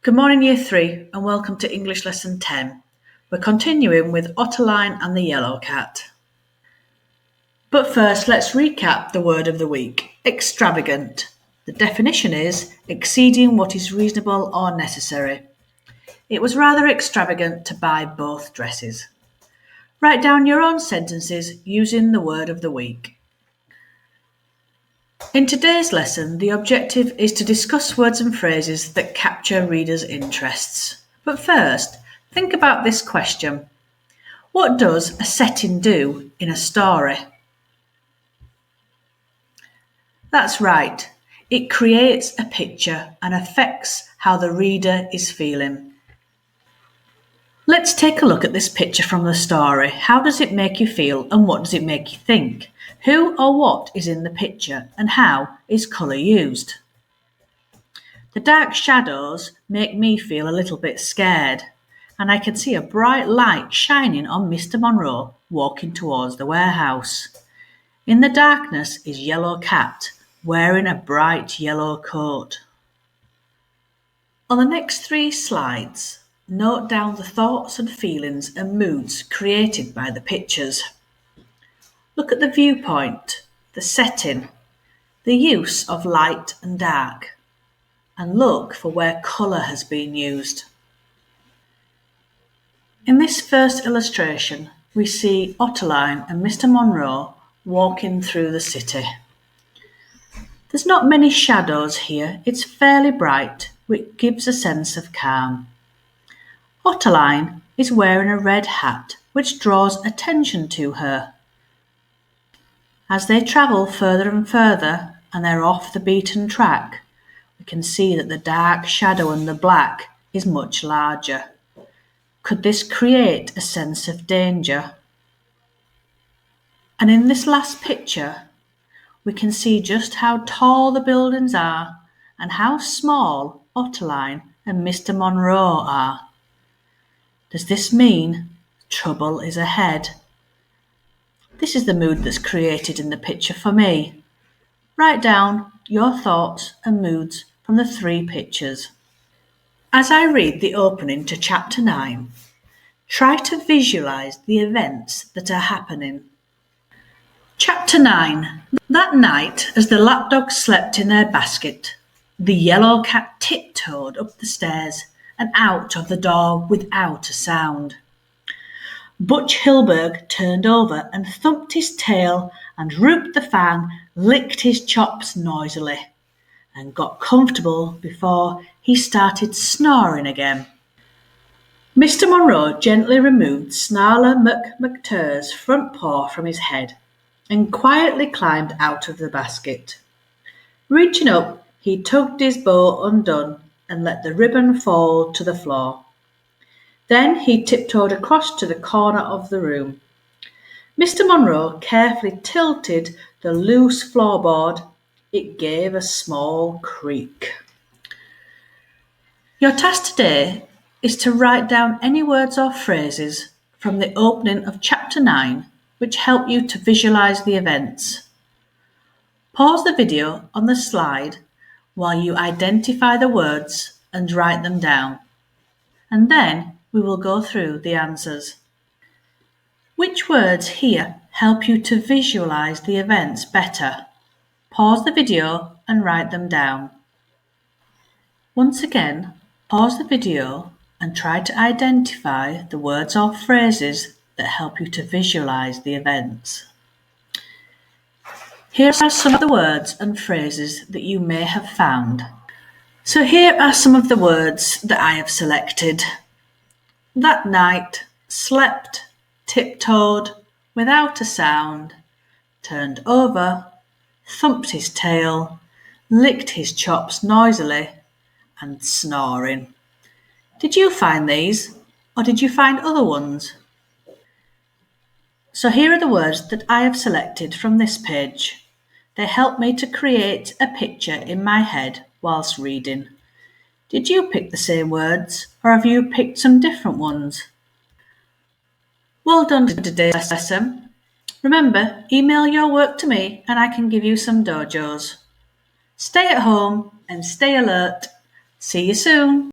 Good morning, Year 3, and welcome to English Lesson 10. We're continuing with Ottoline and the Yellow Cat. But first, let's recap the word of the week, extravagant. The definition is exceeding what is reasonable or necessary. It was rather extravagant to buy both dresses. Write down your own sentences using the word of the week. In today's lesson, the objective is to discuss words and phrases that capture readers' interests. But first, think about this question. What does a setting do in a story? That's right. It creates a picture and affects how the reader is feeling. Let's take a look at this picture from the story. How does it make you feel and what does it make you think? Who or what is in the picture and how is colour used? The dark shadows make me feel a little bit scared, and I can see a bright light shining on Mr. Monroe walking towards the warehouse. In the darkness is Yellow Cat wearing a bright yellow coat. On the next 3 slides, note down the thoughts and feelings and moods created by the pictures. Look at the viewpoint, the setting, the use of light and dark, and look for where colour has been used. In this first illustration, we see Ottoline and Mr. Monroe walking through the city. There's not many shadows here, it's fairly bright, which gives a sense of calm. Ottoline is wearing a red hat, which draws attention to her. As they travel further and further, and they're off the beaten track, we can see that the dark shadow and the black is much larger. Could this create a sense of danger? And in this last picture, we can see just how tall the buildings are and how small Ottoline and Mr. Monroe are. Does this mean trouble is ahead? This is the mood that's created in the picture for me. Write down your thoughts and moods from the 3 pictures. As I read the opening to Chapter 9, try to visualise the events that are happening. Chapter 9. That night, as the lapdogs slept in their basket, the Yellow Cat tiptoed up the stairs and out of the door without a sound. Butch Hilberg turned over and thumped his tail, and Roop the Fang licked his chops noisily and got comfortable before he started snoring again. Mr. Monroe gently removed Snarler McTur's front paw from his head and quietly climbed out of the basket. Reaching up, he tugged his bow undone and let the ribbon fall to the floor. Then he tiptoed across to the corner of the room. Mr. Monroe carefully tilted the loose floorboard. It gave a small creak. Your task today is to write down any words or phrases from the opening of Chapter 9 which help you to visualise the events. Pause the video on the slide while you identify the words and write them down, and then we will go through the answers. Which words here help you to visualise the events better? Pause the video and write them down. Once again, pause the video and try to identify the words or phrases that help you to visualise the events. Here are some of the words and phrases that you may have found. So here are some of the words that I have selected. That night, slept, tiptoed, without a sound, turned over, thumped his tail, licked his chops noisily, and snoring. Did you find these, or did you find other ones? So here are the words that I have selected from this page. They help me to create a picture in my head whilst reading. Did you pick the same words, or have you picked some different ones? Well done for today's lesson. Remember, email your work to me and I can give you some dojos. Stay at home and stay alert. See you soon.